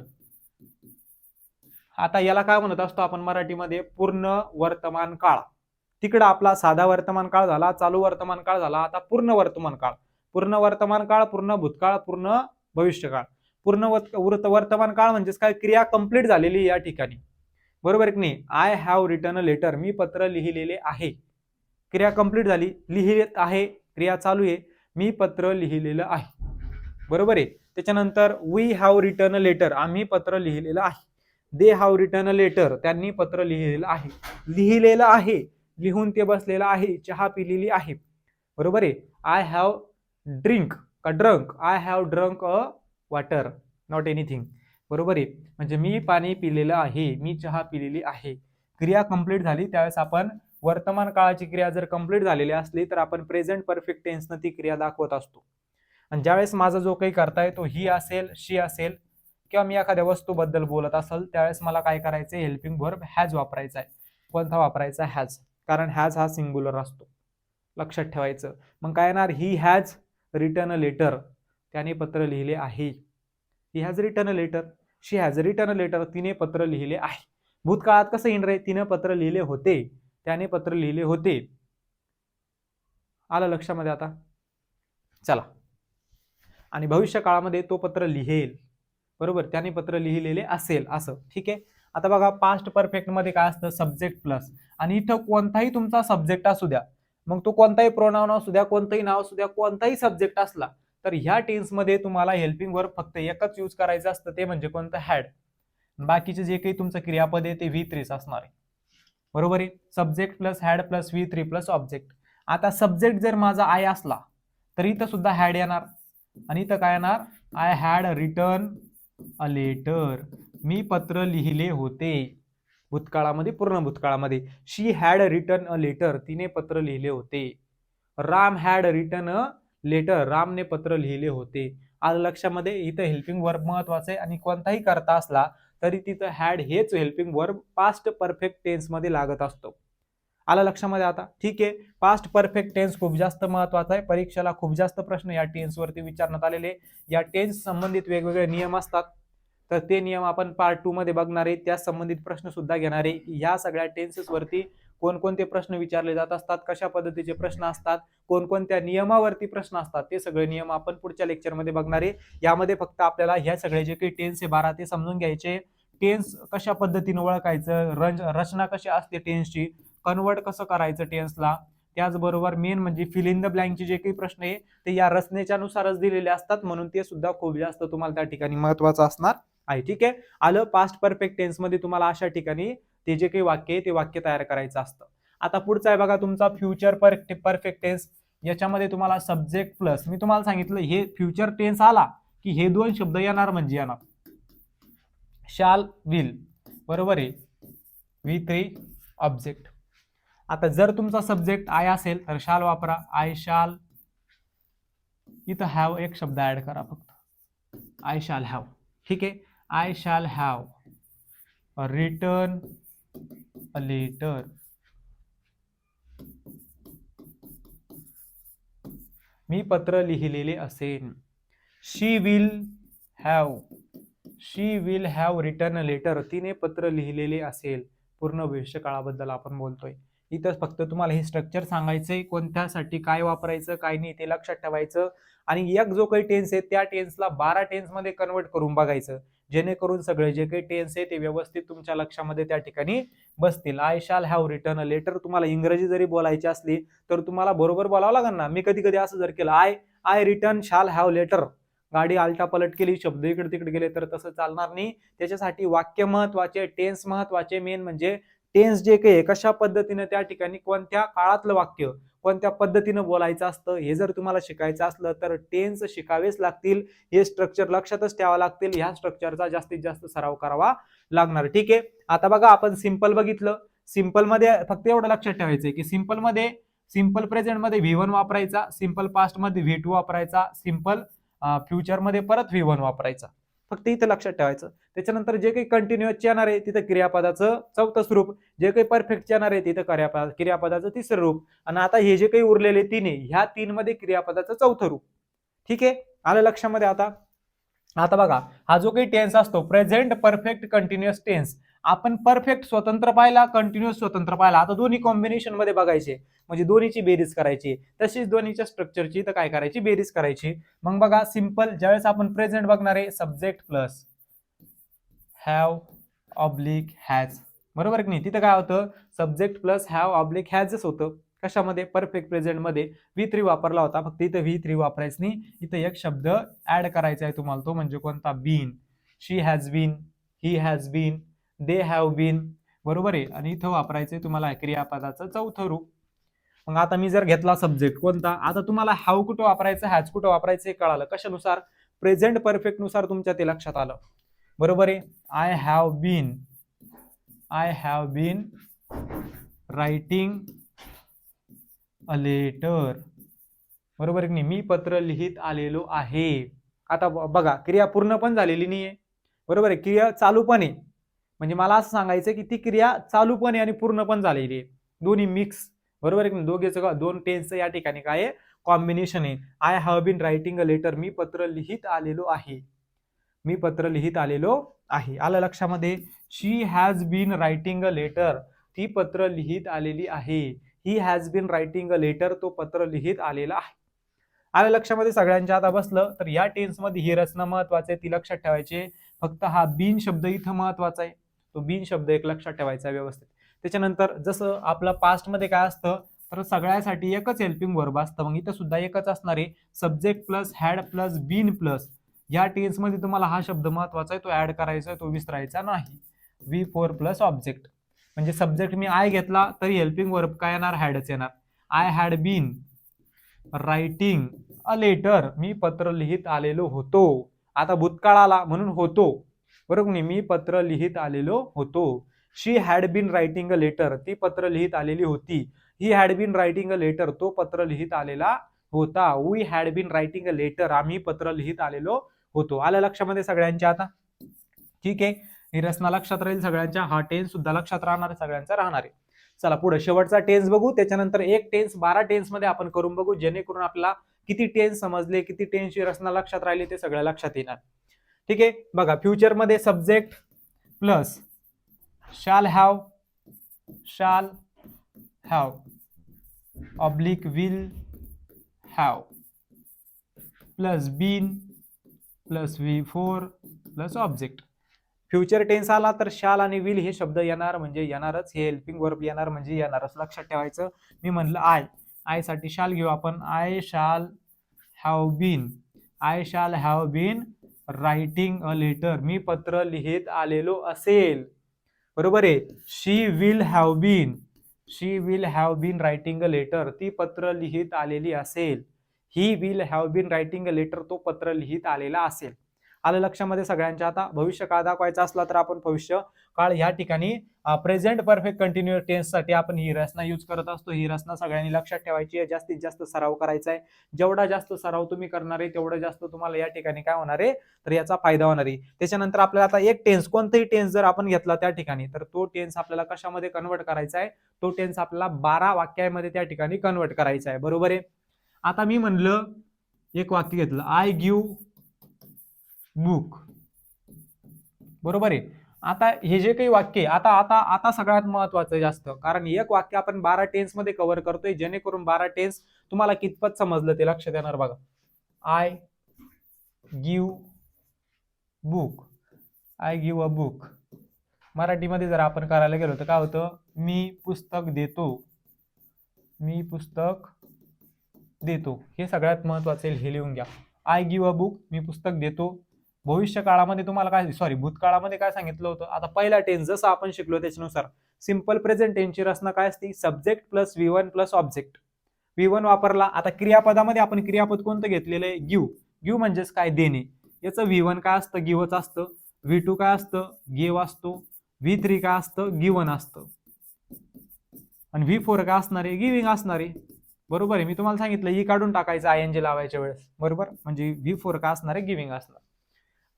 आता याला काय म्हणत असतो आपण मराठीमध्ये, पूर्ण वर्तमान काळ. तिकडं आपला साधा वर्तमान काळ झाला, चालू वर्तमान काळ झाला, आता पूर्ण वर्तमान काळ. पूर्ण वर्तमान काळ, पूर्ण भूतकाळ, पूर्ण भविष्यकाळ. पूर्ण वर्तमान काळ म्हणजेच काय, क्रिया कंप्लीट झालेली या ठिकाणी, बरोबर की नाही. I have written a letter, मी पत्र लिहिलेले आहे. क्रिया कंप्लीट झाली, लिहित आहे, क्रिया चालू आहे, मी पत्र लिहिलेलं आहे, बरोबर आहे. त्याच्यानंतर we have written a letter, आम्ही पत्र लिहिलेलं आहे. They have written a letter, त्यांनी पत्र लिहिलेलं आहे. लिहिलेलं आहे, लिहून ते बसलेलं आहे, चहा पिलेली आहे, बरोबर आहे. आय हॅव ड्रिंक का drunk, I have drunk a water, not anything, बरोबर आहे. म्हणजे मी पाणी पिलेलं आहे, मी चहा पिलेली आहे. क्रिया कंप्लीट झाली त्यावेळेस आपण वर्तमान काळाची क्रिया जर कंप्लीट झालेली असली तर आपण प्रेझेंट परफेक्ट टेन्सनं ती क्रिया दाखवत असतो. आणि ज्यावेळेस माझा जो काही करताय तो ही असेल, शी असेल किंवा मी एखाद्या वस्तूबद्दल बोलत असेल त्यावेळेस मला काय करायचं, हेल्पिंग वर्ब हॅज वापरायचा आहे. कोणता वापरायचा, हॅज, कारण हॅज हा सिंग्युलर असतो, लक्षात ठेवायचं. मग काय येणार, he has written a letter, त्याने पत्र लिहिले आहे. He has written a letter, she has written a letter, तिने पत्र लिहिले आहे. भूतकाळात कसं येणार आहे, तिने पत्र लिहिले होते, त्याने पत्र लिहिले होते. आलं लक्षामध्ये आता, चला. आणि भविष्य काळामध्ये तो पत्र लिहेल, बरोबर, त्याने पत्र लिहिलेले असेल, असं. ठीक आहे. आता बघा पास्ट परफेक्ट मध्ये काय असतं, सब्जेक्ट प्लस, आणि इथं कोणताही तुमचा सब्जेक्ट असू द्या, मग तो कोणताही प्रोनाउन असू द्या, कोणताही नाव असू द्या, कोणताही सब्जेक्ट असला तर ह्या टेन्स मध्ये तुम्हाला हेल्पिंग वर्ब फक्त एकच यूज करायचं असतं, ते म्हणजे कोणतं, हॅड. बाकीचे जे काही तुमचं क्रियापद आहे ते V3 असणार आहे, बरोबर आहे. Subject plus had plus V3 plus object. आता सब्जेक्ट जर माझा आय असला तर इथं सुद्धा हॅड येणार, आणि इथं काय येणार, I had written a letter, मी पत्र लिहिले होते, भूतकाळामध्ये, पूर्ण भूतकाळामध्ये. She had written a letter, तिने पत्र लिहिले होते. Ram had written a letter, रामने पत्र लिहिले होते. आज लक्षामध्ये, इथं हेल्पिंग वर्ब महत्वाचं आहे, आणि कोणताही करता असला तरी तिथं हॅड हेच helping verb past perfect tense मध्ये लागत असतो. आलं लक्षामध्ये आता, ठीक आहे. पास्ट परफेक्ट टेन्स खूप जास्त महत्वाचा आहे, परीक्षेला खूप जास्त प्रश्न या टेन्स वरती विचारण्यात आलेले. या टेन्स संबंधित वेगवेगळे नियम असतात, तर ते नियम आपण पार्ट 2 मध्ये बघणार आहे. त्या संबंधित प्रश्न सुद्धा घेणार आहे, की ह्या सगळ्या टेन्सेस वरती कोणकोणते प्रश्न विचारले जात असतात, कशा पद्धतीचे प्रश्न असतात, कोणकोणत्या नियमावरती प्रश्न असतात, ते सगळे नियम आपण पुढच्या लेक्चरमध्ये बघणार आहे. यामध्ये फक्त आपल्याला ह्या सगळे जे काही टेन्स आहे 12 ते समजून घ्यायचे. टेन्स कशा पद्धतीने ओळखायचं, रचना कशी असते टेन्सची, कन्वर्ट कसं करायचं टेन्सला, त्याचबरोबर मेन म्हणजे फिल इन द ब्लँकचे जे काही प्रश्न आहे ते या रचनेच्या नुसारच दिलेले असतात, म्हणून ते सुद्धा खूप जास्त तुम्हाला त्या ठिकाणी महत्वाचं असणार आहे. ठीक आहे. आलं, पास्ट परफेक्ट टेन्स मध्ये तुम्हाला अशा ठिकाणी ते जे काही वाक्य आहे ते वाक्य तयार करायचं असतं. आता पुढचा आहे बघा तुमचा फ्युचर परफेक्ट टेन्स. याच्यामध्ये तुम्हाला सब्जेक्ट प्लस, मी तुम्हाला सांगितलं हे फ्युचर टेन्स आला की हे दोन शब्द येणार, म्हणजे येणार शाल, विल, बरोबर आहे, V3 ऑब्जेक्ट. आता जर तुमचा सब्जेक्ट आय असेल तर शाल वापरा, आय शाल. इथं हॅव एक शब्द ऍड करा फक्त, आय शाल हॅव. ठीक आहे, I shall have written a letter, मी पत्र लिहिलेले असेल. She will have written a letter, तिने पत्र लिहिलेले असेल. पूर्ण भविष्य काळाबद्दल आपण बोलतोय. इथं फक्त तुम्हाला हे स्ट्रक्चर सांगायचंय, कोणत्यासाठी काय वापरायचं काय नाही ते लक्षात ठेवायचं. आणि एक जो काही टेन्स आहे त्या टेन्सला 12 टेन्स मध्ये कन्वर्ट करून बघायचं, जेणेकरून सगळे जे काही टेन्स आहे ते व्यवस्थित तुमच्या लक्षामध्ये त्या ठिकाणी बसतील. I shall have written a letter, तुम्हाला इंग्रजी जरी बोलायची असली तर तुम्हाला बरोबर बोलावं लागेल ना. मी कधी कधी असं जर केलं, I written shall have letter, गाडी आलटा पलट केली, शब्द इकडे तिकडे गेले तर तसं चालणार नाही. त्याच्यासाठी वाक्य महत्वाचे, टेन्स महत्वाचे. मेन म्हणजे टेन्स जे काही कशा पद्धतीने त्या ठिकाणी कोणत्या काळातलं वाक्य कोणत्या पद्धतीने बोलायचं असतं हे जर तुम्हाला शिकायचं असलं तर टेन्स शिकावेच लागतील. हे स्ट्रक्चर लक्षातच ठेवावं लागतील. ह्या स्ट्रक्चरचा जास्तीत जास्त सराव करावा लागणार. ठीक आहे. आता बघा आपण सिंपल बघितलं. सिंपल मध्ये फक्त एवढं लक्षात ठेवायचंय की सिंपल मध्ये सिंपल प्रेझेंट मध्ये V1 वापरायचा, सिंपल पास्ट मध्ये V2 वापरायचा, सिंपल फ्युचर मध्ये परत V1 वापरायचा. फक्त इथं लक्षात ठेवायचं. त्याच्यानंतर जे काही कंटिन्युअस येणार आहे तिथं क्रियापदाचं चौथं स्वरूप, जे काही परफेक्ट येणार आहे तिथं क्रियापदाचं तिसरं रूप, आणि आता हे जे काही उरलेले तीन आहे ह्या तीन मध्ये क्रियापदाचं चौथं रूप. ठीक आहे, आलं लक्षामध्ये आता. आता बघा हा जो काही टेन्स असतो प्रेझेंट परफेक्ट कंटिन्युअस टेन्स, आपण परफेक्ट स्वतंत्र पाहिला, कंटिन्युअस स्वतंत्र पाहिला. आता दोन्ही कॉम्बिनेशन मध्ये बघायचे, म्हणजे दोन्हीची बेरीज करायची. तशीच दोन्हीच्या स्ट्रक्चरची तर काय करायची, बेरीज करायची. मग बघा सिंपल ज्यावेळेस आपण प्रेझेंट बघणार आहे, subject plus have oblique has, बरोबर की नाही. तिथं काय होतं, सब्जेक्ट प्लस हॅव ऑब्लिक हॅजच होतं. कशामध्ये, परफेक्ट प्रेझेंट मध्ये V3 वापरला होता. फक्त इथं V3 वापरायचं नाही, इथं एक शब्द ऍड करायचा आहे तुम्हाला, तो म्हणजे कोणता, been. She has been, he has been, they have been, बरोबर आहे. आणि इथं वापरायचंय तुम्हाला क्रियापदाचं चौथं रूप. मग आता मी जर घेतला सब्जेक्ट कोणता, आता तुम्हाला हॅव कुठं वापरायचं, हॅज कुठं वापरायचं हे कळालं. कशानुसार, प्रेझेंट परफेक्ट नुसार तुमच्या ते लक्षात आलं, बरोबर आहे. I have been writing a letter बरोबर आहे की नाही, मी पत्र लिहित आलेलो आहे. आता बघा क्रिया पूर्ण पण झालेली नाहीये, बरोबर आहे, क्रिया चालू पण आहे. म्हणजे मला असं सांगायचं की ती क्रिया चालू पण आहे आणि पूर्ण पण झालेली आहे, दोन्ही मिक्स. बरोबर आहे की नाही, दोघेचं दोन टेन्सचं या ठिकाणी काय आहे, कॉम्बिनेशन आहे. I have been writing a letter, मी पत्र लिहित आलेलो आहे. मी पत्र लिहित आलेलो आहे. आलं लक्षामध्ये. She has been writing a letter, ती पत्र लिहित आलेली आहे. He has been writing a letter, तो पत्र लिहित आलेला आहे. आलं लक्षामध्ये सगळ्यांच्या. आता बसलं तर या टेन्स मध्ये ही रचना महत्वाची आहे, ती लक्षात ठेवायची. फक्त हा बीन शब्द इथं महत्वाचा आहे, तो बीन शब्द एक लक्षात ठेवायचा व्यवस्थित. त्याच्यानंतर जसं आपलं पास्ट मध्ये काय असतं, तर सगळ्यासाठी एकच हेल्पिंग वर्ब असतं, मग इथं सुद्धा एकच असणार आहे. Subject plus had plus been plus, या टेन्स मध्ये तुम्हाला हा शब्द महत्वाचा आहे, तो ऍड करायचा आहे, तो विसरायचा नाही. V4 प्लस ऑब्जेक्ट, म्हणजे सब्जेक्ट मी आय घेतला तरी हेल्पिंग वर्ब काय येणार, हॅडच येणार. I had been writing a letter, मी पत्र लिहित आलेलो होतो. आता भूतकाळ आला म्हणून होतो, बरोबर नाही, मी पत्र लिहित आलेलो होतो. She had been writing a letter, ती पत्र लिहित आलेली होती. He had been writing a letter, तो पत्र लिहित आलेला होता. We had been writing a letter, आम्ही पत्र लिहित आलेलो होतो. आल्या लक्षामध्ये सगळ्यांच्या. आता ठीक आहे, ही रचना लक्षात राहील सगळ्यांच्या, हा टेन्स सुद्धा लक्षात राहणार आहे सगळ्यांचा, राहणार आहे. चला पुढे शेवटचा टेन्स बघू, त्याच्यानंतर एक टेन्स 12 टेन्स मध्ये आपण करून बघू, जेणेकरून आपल्याला किती टेन्स समजले, किती टेन्सची रचना लक्षात राहिली ते सगळं लक्षात येणार. ठीक आहे, बघा फ्युचर मध्ये subject plus shall have oblique will have plus been plus V4 plus object. Future tense आला तर शाल आणि विल हे शब्द येणार, म्हणजे येणारच, हे हेल्पिंग वर्ब येणार म्हणजे येणारच, लक्षात ठेवायचं. मी म्हणलं आय साठी शाल घेऊ आपण. I shall have been writing a letter, मी पत्र लिहित आलेलो असेल. बरोबर आहे. She will have been writing a letter, ती पत्र लिहित आलेली असेल. He will have been writing a letter, तो पत्र लिहित आलेला असेल. आलं लक्षामध्ये सगळ्यांच्या. आता भविष्य काळ दाखवायचा असला तर आपण भविष्य काळ या ठिकाणी प्रेझेंट परफेक्ट कंटिन्युअस टेन्स साठी आपण ही रचना यूज करत असतो. ही रचना सगळ्यांनी लक्षात ठेवायची आहे, जास्तीत जास्त सराव करायचा आहे. जेवढा जास्त सराव तुम्ही करणार आहे तेवढं जास्त तुम्हाला या ठिकाणी काय होणार आहे, तर याचा फायदा होणार आहे. त्याच्यानंतर आपल्याला आता एक टेन्स, कोणताही टेन्स जर आपण घेतला त्या ठिकाणी, तर तो टेन्स आपल्याला कशामध्ये कन्वर्ट करायचा आहे, तो टेन्स आपल्याला 12 वाक्यामध्ये त्या ठिकाणी कन्वर्ट करायचा आहे. बरोबर आहे. आता मी म्हणलं एक वाक्य घेतलं, आय गिव्ह बुक, बरोबर आहे. आता हे जे काही वाक्य आता आता आता सगळ्यात महत्वाचं जास्त, कारण एक वाक्य आपण 12 टेन्स मध्ये कव्हर करतोय, जेणेकरून 12 टेन्स तुम्हाला कितपत समजलं ते लक्षात येणार. बघा, आय गिव्ह अ बुक, मराठीमध्ये जर आपण करायला गेलो तर काय होतं, मी पुस्तक देतो, हे सगळ्यात महत्वाचं हे लिहून घ्या. आय गिव्ह अ बुक, मी पुस्तक देतो. भविष्य काळामध्ये तुम्हाला काय, भूतकाळामध्ये काय सांगितलं होतं. आता पहिला टेन्स जसं आपण शिकलो त्याच्यानुसार सिंपल प्रेझेंट टेन्सची रचना काय असते, subject plus V1 plus object. V1 वापरला. आता क्रियापदामध्ये आपण क्रियापद कोणतं घेतलेलं आहे, गिव्ह म्हणजेच काय, देणे. याचं V1 काय असतं, गिव्हच असतं. V2 काय असतं, गिव्ह असतो. V3 काय असतं, गिव्हन असतं. आणि V4 काय असणार आहे, गिव्हिंग असणार आहे. बरोबर आहे. मी तुम्हाला सांगितलं ई काढून टाकायचं ING लावायच्या वेळेस, बरोबर, म्हणजे V4 काय असणार आहे, गिव्हिंग असणार.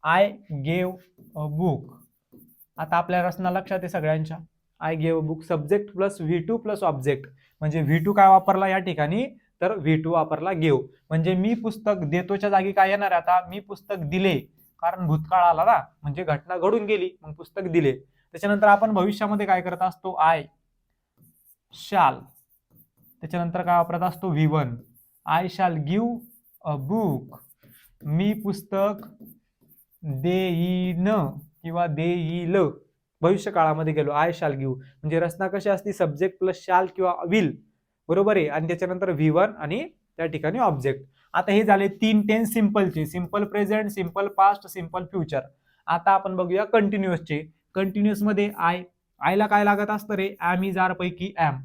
आय गेव अ बुक, आता आपल्या रचना लक्षात आहे सगळ्यांच्या. I gave a book, subject plus V2 plus object, म्हणजे V2 काय वापरला या ठिकाणी, तर V2 वापरला गेव, म्हणजे मी पुस्तक देतोच्या जागी काय येणार आहे आता, मी पुस्तक दिले, कारण भूतकाळ आला ना, म्हणजे घटना घडून गेली, मग पुस्तक दिले. त्याच्यानंतर आपण भविष्यामध्ये काय करत असतो, आय शाल, त्याच्यानंतर काय वापरत असतो, V1. आय शाल गिव्ह अ बुक, मी पुस्तक देईन किंवा देईल. भविष्य काळामध्ये गेलो, आय शाल गिव्ह, म्हणजे रचना कशी असते, सब्जेक्ट प्लस शाल किंवा विल, बरोबर आहे, आणि त्याच्यानंतर V1 आणि त्या ठिकाणी ऑब्जेक्ट. आता हे झाले 3 टेन्स सिंपलचे, simple present, simple past, simple future. आता आपण बघूया कंटिन्युअसचे. कंटिन्युअस मध्ये आयला काय लागत असतं रे, ऍम इज आर पैकी ऍम,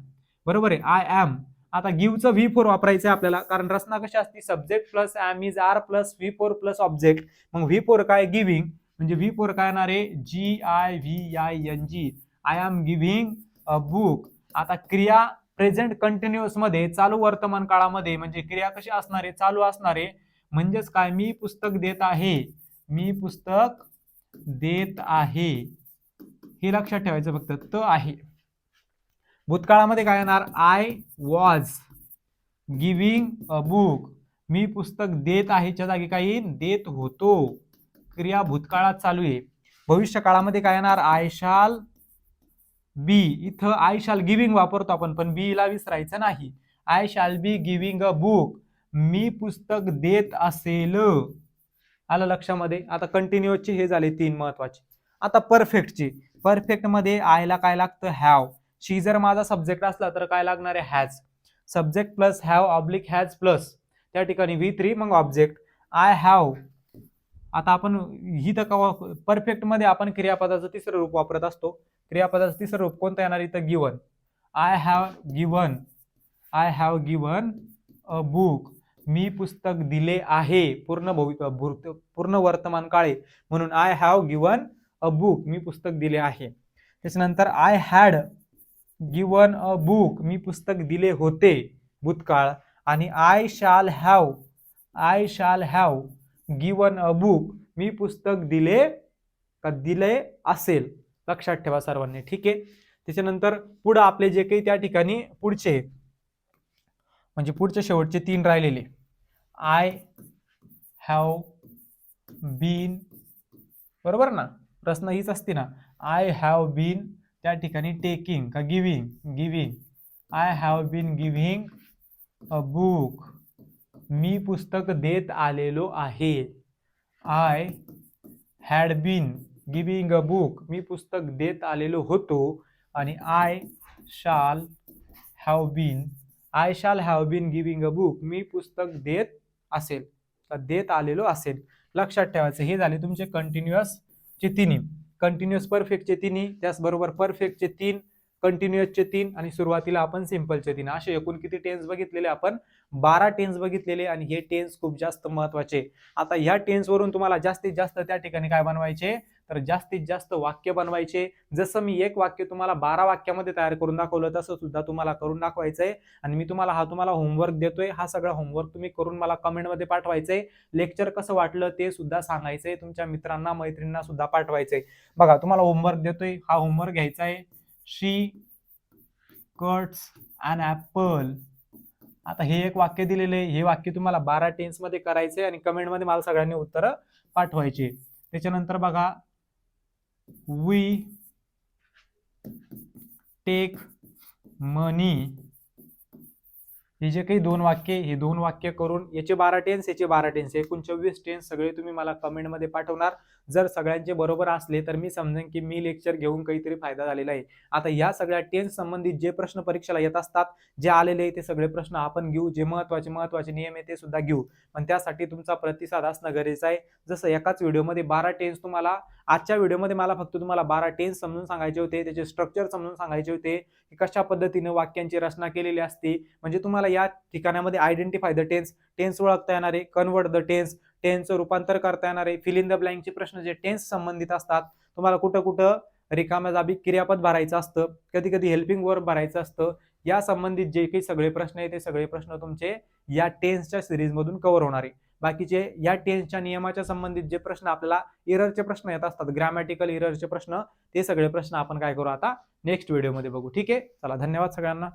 बरोबर आहे, आय ऍम. आता गिव्हचं V4 वापरायचं आहे आपल्याला, कारण रचना कशी असते, subject plus am is are plus V4 plus object. मग V4 काय, गिव्हिंग, म्हणजे V4 काय येणार आहे, GIVING, I am giving a book. आता क्रिया प्रेझेंट कंटिन्युअस मध्ये चालू वर्तमान काळामध्ये म्हणजे क्रिया कशी असणार आहे, चालू असणार आहे. म्हणजेच काय, मी पुस्तक देत आहे, मी पुस्तक देत आहे, हे लक्षात ठेवायचं फक्त, त आहे. भूतकाळामध्ये काय येणार, I was giving a book, मी पुस्तक देत आहेच्या जागी काय येईल, देत होतो, क्रिया भूतकाळात चालू आहे. भविष्य काळामध्ये काय येणार, आय शाल बी, इथं आय शाल गिव्हिंग वापरतो आपण, पण बी ला विसरायचं नाही. I shall be giving a book, मी पुस्तक देत असेल, आलं लक्षामध्ये. आता कंटिन्युअसचे हे झाले 3 महत्वाचे. आता परफेक्टचे, परफेक्ट मध्ये आय ला काय लागतं, हॅव. शी जर माझा सब्जेक्ट असला तर काय लागणार आहे, has. Subject plus have oblique has plus त्या ठिकाणी V3 मग ऑब्जेक्ट आय हॅव. आता आपण ही तर परफेक्ट मध्ये आपण क्रियापदाचं तिसरं रूप वापरत असतो. क्रियापदाचं तिसरं रूप कोणतं येणार इथं, given. I have given, I have given a book, मी पुस्तक दिले आहे, पूर्ण वर्तमान काळे, म्हणून I have given a book, मी पुस्तक दिले आहे. त्याच्यानंतर I had given a book, मी पुस्तक दिले होते, भूतकाळ. आणि I shall have, I shall have given a book, मी पुस्तक दिले का दिले असेल, लक्षात ठेवा सर्वांनी, ठीक आहे. त्याच्यानंतर पुढे आपले जे काही त्या ठिकाणी पुढचे म्हणजे पुढचे शेवटचे 3 राहिलेले, आय हॅव बीन, बरोबर ना, प्रश्न हीच असते ना, आय हॅव बीन त्या ठिकाणी टेकिंग का giving, giving, I have been giving a book, मी पुस्तक देत आलेलो आहे. I had been giving a book, मी पुस्तक देत आलेलो होतो. आणि I shall have been, I shall have been giving a book, मी पुस्तक देत असेल, देत आलेलो असेल, लक्षात ठेवायचं. हे झाले तुमचे कंटिन्युअस चे 3, कंटिन्युअस परफेक्टचे 3, त्याचबरोबर परफेक्टचे 3, कंटिन्युअसचे 3 आणि सुरुवातीला आपण सिंपलचे 3, असे एकूण किती टेन्स बघितलेले आपण, 12 टेन्स बघितलेले. आणि हे टेन्स खूप जास्त महत्वाचे. आता ह्या टेन्स वरून तुम्हाला जास्तीत जास्त त्या ठिकाणी काय बनवायचे, तर जास्तीत जास्त वाक्य बनवायचे. जसं मी एक वाक्य तुम्हाला 12 वाक्यामध्ये तयार करून दाखवलं तसं सुद्धा तुम्हाला करून दाखवायचंय. आणि मी तुम्हाला होमवर्क देतोय, हा सगळा होमवर्क तुम्ही करून मला कमेंटमध्ये पाठवायचंय. लेक्चर कसं वाटलं ते सुद्धा सांगायचंय, तुमच्या मित्रांना मैत्रिणींना सुद्धा पाठवायचंय. बघा तुम्हाला होमवर्क देतोय, हा होमवर्क घ्यायचा आहे. शी कट्स ॲन ॲपल. आता हे एक वाक्य दिलेलं आहे, हे वाक्य तुम्हाला 12 टेन्स मध्ये करायचंय आणि कमेंटमध्ये मला सगळ्यांनी उत्तर पाठवायचे. त्याच्यानंतर बघा, वी टेक मनी, हे जे काही 2 वाक्य, हे 2 वाक्य करून याचे 12 टेन्स, याचे 12 टेन्स, एकूण 24 टेन्स सगळे तुम्ही मला कमेंटमध्ये पाठवणार. जर सगळ्यांचे बरोबर असले तर मी समजेन की मी लेक्चर घेऊन काहीतरी फायदा झालेला आहे. आता या सगळ्या टेन्स संबंधित जे प्रश्न परीक्षेला येत असतात, जे आलेले ते सगळे प्रश्न आपण घेऊ, जे महत्वाचे नियम आहे ते सुद्धा घेऊ. पण त्यासाठी तुमचा प्रतिसाद असणं गरजेचं आहे. जसं एकाच व्हिडिओमध्ये 12 टेन्स तुम्हाला, आजच्या व्हिडिओमध्ये मला फक्त तुम्हाला 12 टेन्स समजून सांगायचे होते, त्याचे स्ट्रक्चर समजून सांगायचे होते, की कशा पद्धतीने वाक्यांची रचना केलेली असते. म्हणजे तुम्हाला या ठिकाणामध्ये आयडेंटिफाय द टेन्स, टेन्स ओळखता येणार आहे, कन्वर्ट द टेन्स, टेन्सचं रूपांतर करता येणार आहे, फिल इन द ब्लँकचे प्रश्न जे टेन्स संबंधित असतात, तुम्हाला कुठं कुठं रिकाम्या जागी क्रियापद भरायचं असतं, कधी कधी हेल्पिंग वर्ब भरायचं असतं, या संबंधित जे काही सगळे प्रश्न आहेत ते सगळे प्रश्न तुमचे या टेन्सच्या सिरीज मधून कव्हर होणार आहे. बाकीचे या टेन्सच्या नियमाच्या संबंधित जे प्रश्न आपल्याला एररचे प्रश्न येत असतात, ग्रॅमॅटिकल एररचे प्रश्न, ते सगळे प्रश्न आपण काय करू आता नेक्स्ट व्हिडिओमध्ये बघू. ठीक आहे, चला धन्यवाद सगळ्यांना.